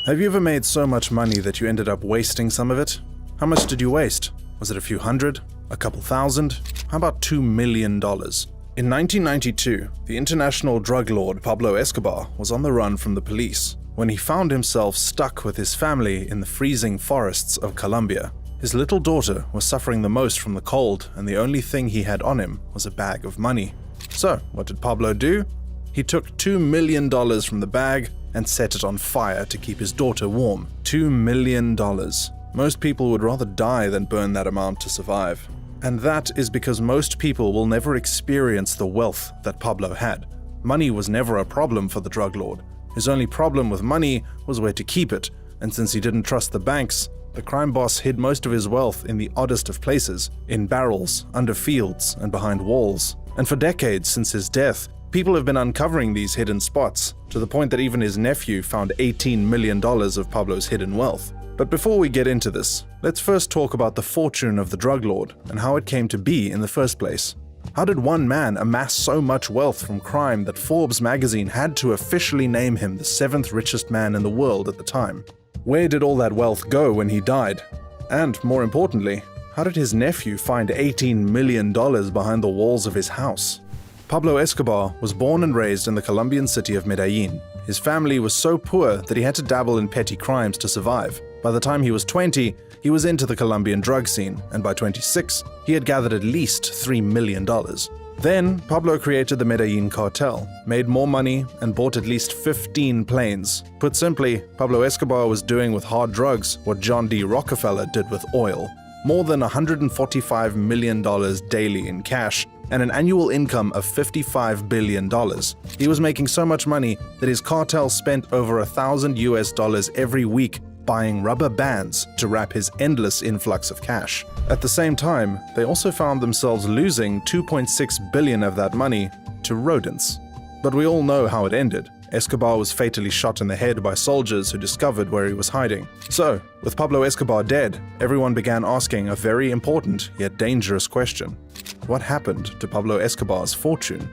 Have you ever made so much money that you ended up wasting some of it? How much did you waste? Was it a few hundred? A couple thousand? How about $2 million? In 1992, the international drug lord Pablo Escobar was on the run from the police when he found himself stuck with his family in the freezing forests of Colombia. His little daughter was suffering the most from the cold, and the only thing he had on him was a bag of money. So, what did Pablo do? He took $2 million from the bag and set it on fire to keep his daughter warm. $2 million. Most people would rather die than burn that amount to survive. And that is because most people will never experience the wealth that Pablo had. Money was never a problem for the drug lord. His only problem with money was where to keep it, and since he didn't trust the banks, the crime boss hid most of his wealth in the oddest of places, in barrels, under fields, and behind walls. And for decades since his death, people have been uncovering these hidden spots, to the point that even his nephew found $18 million of Pablo's hidden wealth. But before we get into this, let's first talk about the fortune of the drug lord and how it came to be in the first place. How did one man amass so much wealth from crime that Forbes magazine had to officially name him the 7th richest man in the world at the time? Where did all that wealth go when he died? And more importantly, how did his nephew find $18 million behind the walls of his house? Pablo Escobar was born and raised in the Colombian city of Medellin. His family was so poor that he had to dabble in petty crimes to survive. By the time he was 20, he was into the Colombian drug scene, and by 26, he had gathered at least $3 million. Then, Pablo created the Medellin cartel, made more money, and bought at least 15 planes. Put simply, Pablo Escobar was doing with hard drugs what John D. Rockefeller did with oil. More than $145 million daily in cash, and an annual income of $55 billion. He was making so much money that his cartel spent over $1,000 every week buying rubber bands to wrap his endless influx of cash. At the same time, they also found themselves losing $2.6 billion of that money to rodents. But we all know how it ended. Escobar was fatally shot in the head by soldiers who discovered where he was hiding. So, with Pablo Escobar dead, everyone began asking a very important yet dangerous question. What happened to Pablo Escobar's fortune?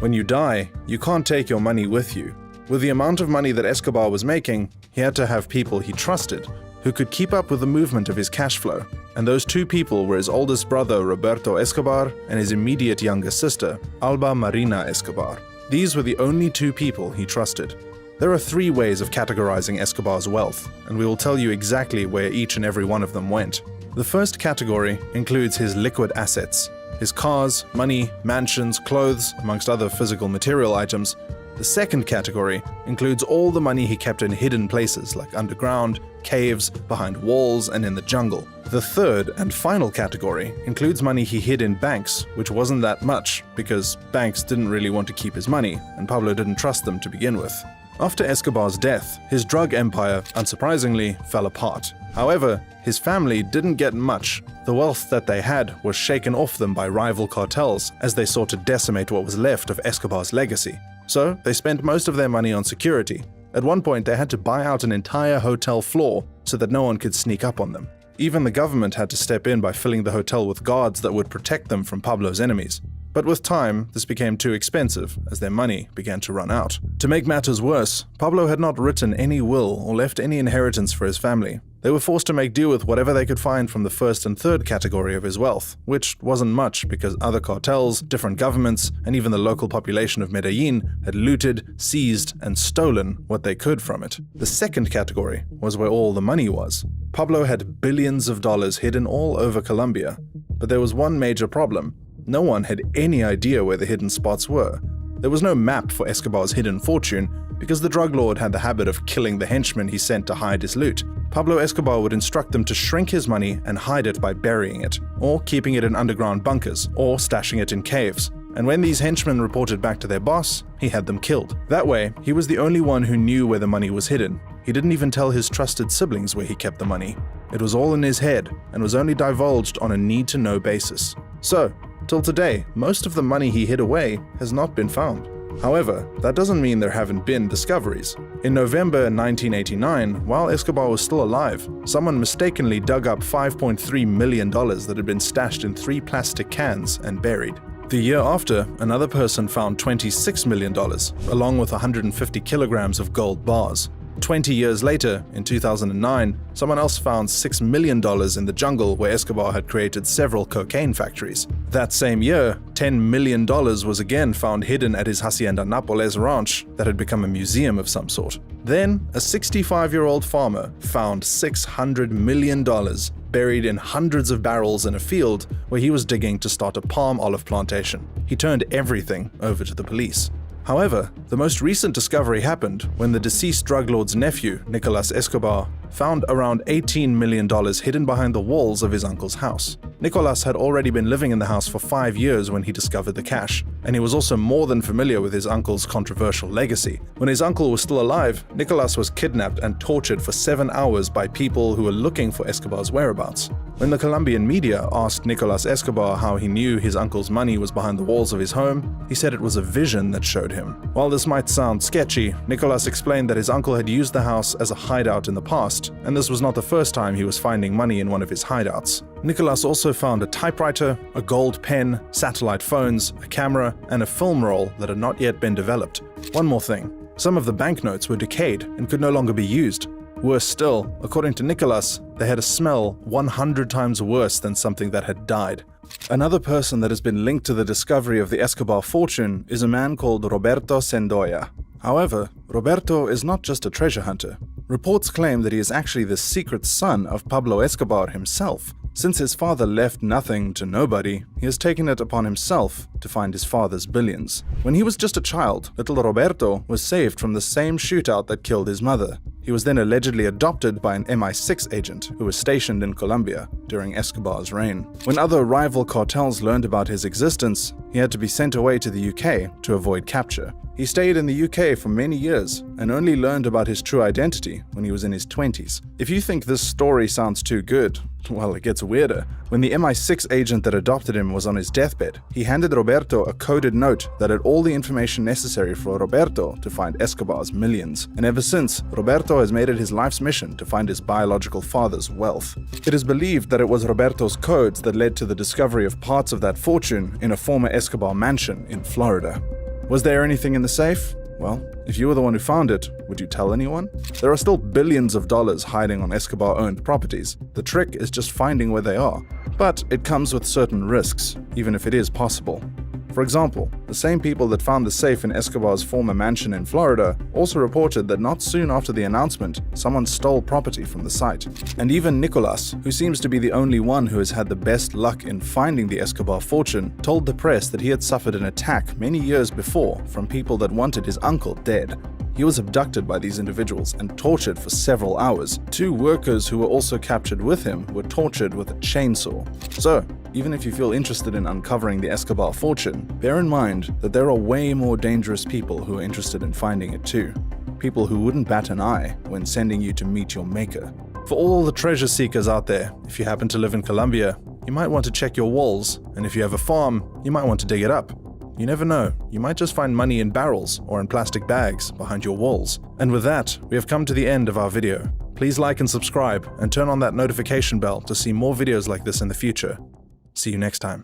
When you die, you can't take your money with you. With the amount of money that Escobar was making, he had to have people he trusted, who could keep up with the movement of his cash flow. And those two people were his oldest brother, Roberto Escobar, and his immediate younger sister, Alba Marina Escobar. These were the only two people he trusted. There are 3 ways of categorizing Escobar's wealth, and we will tell you exactly where each and every one of them went. The first category includes his liquid assets, his cars, money, mansions, clothes, amongst other physical material items. The second category includes all the money he kept in hidden places like underground, caves, behind walls, and in the jungle. The third and final category includes money he hid in banks, which wasn't that much because banks didn't really want to keep his money, and Pablo didn't trust them to begin with. After Escobar's death, his drug empire, unsurprisingly, fell apart. However, his family didn't get much. The wealth that they had was shaken off them by rival cartels as they sought to decimate what was left of Escobar's legacy. So, they spent most of their money on security. At one point, they had to buy out an entire hotel floor so that no one could sneak up on them. Even the government had to step in by filling the hotel with guards that would protect them from Pablo's enemies. But with time, this became too expensive as their money began to run out. To make matters worse, Pablo had not written any will or left any inheritance for his family. They were forced to make do with whatever they could find from the first and third category of his wealth, which wasn't much because other cartels, different governments, and even the local population of Medellin had looted, seized, and stolen what they could from it. The second category was where all the money was. Pablo had billions of dollars hidden all over Colombia, but there was one major problem. No one had any idea where the hidden spots were. There was no map for Escobar's hidden fortune because the drug lord had the habit of killing the henchmen he sent to hide his loot. Pablo Escobar would instruct them to shrink his money and hide it by burying it, or keeping it in underground bunkers, or stashing it in caves. And when these henchmen reported back to their boss, he had them killed. That way, he was the only one who knew where the money was hidden. He didn't even tell his trusted siblings where he kept the money. It was all in his head, and was only divulged on a need-to-know basis. So, till today, most of the money he hid away has not been found. However, that doesn't mean there haven't been discoveries. In November 1989, while Escobar was still alive, someone mistakenly dug up $5.3 million that had been stashed in 3 plastic cans and buried. The year after, another person found $26 million, along with 150 kilograms of gold bars. 20 years later, in 2009, someone else found $6 million in the jungle where Escobar had created several cocaine factories. That same year, $10 million was again found hidden at his Hacienda Nápoles ranch that had become a museum of some sort. Then, a 65-year-old farmer found $600 million buried in hundreds of barrels in a field where he was digging to start a palm olive plantation. He turned everything over to the police. However, the most recent discovery happened when the deceased drug lord's nephew, Nicolas Escobar, found around $18 million hidden behind the walls of his uncle's house. Nicolas had already been living in the house for 5 years when he discovered the cash, and he was also more than familiar with his uncle's controversial legacy. When his uncle was still alive, Nicolas was kidnapped and tortured for 7 hours by people who were looking for Escobar's whereabouts. When the Colombian media asked Nicolas Escobar how he knew his uncle's money was behind the walls of his home, he said it was a vision that showed him. While this might sound sketchy, Nicolas explained that his uncle had used the house as a hideout in the past, and this was not the first time he was finding money in one of his hideouts. Nicolas also found a typewriter, a gold pen, satellite phones, a camera, and a film roll that had not yet been developed. One more thing, some of the banknotes were decayed and could no longer be used. Worse still, according to Nicolas, they had a smell 100 times worse than something that had died. Another person that has been linked to the discovery of the Escobar fortune is a man called Roberto Sendoya. However, Roberto is not just a treasure hunter. Reports claim that he is actually the secret son of Pablo Escobar himself. Since his father left nothing to nobody, he has taken it upon himself to find his father's billions. When he was just a child, little Roberto was saved from the same shootout that killed his mother. He was then allegedly adopted by an MI6 agent who was stationed in Colombia during Escobar's reign. When other rival cartels learned about his existence, he had to be sent away to the UK to avoid capture. He stayed in the UK for many years and only learned about his true identity when he was in his 20s. If you think this story sounds too good, well, it gets weirder. When the MI6 agent that adopted him was on his deathbed, he handed Roberto a coded note that had all the information necessary for Roberto to find Escobar's millions. And ever since, Roberto has made it his life's mission to find his biological father's wealth. It is believed that it was Roberto's codes that led to the discovery of parts of that fortune in a former Escobar mansion in Florida. Was there anything in the safe? Well, if you were the one who found it, would you tell anyone? There are still billions of dollars hiding on Escobar-owned properties. The trick is just finding where they are. But it comes with certain risks, even if it is possible. For example, the same people that found the safe in Escobar's former mansion in Florida also reported that not soon after the announcement, someone stole property from the site. And even Nicolas, who seems to be the only one who has had the best luck in finding the Escobar fortune, told the press that he had suffered an attack many years before from people that wanted his uncle dead. He was abducted by these individuals and tortured for several hours. 2 workers who were also captured with him were tortured with a chainsaw. So, even if you feel interested in uncovering the Escobar fortune, bear in mind that there are way more dangerous people who are interested in finding it too. People who wouldn't bat an eye when sending you to meet your maker. For all the treasure seekers out there, if you happen to live in Colombia, you might want to check your walls, and if you have a farm, you might want to dig it up. You never know, you might just find money in barrels or in plastic bags behind your walls. And with that, we have come to the end of our video. Please like and subscribe, and turn on that notification bell to see more videos like this in the future. See you next time.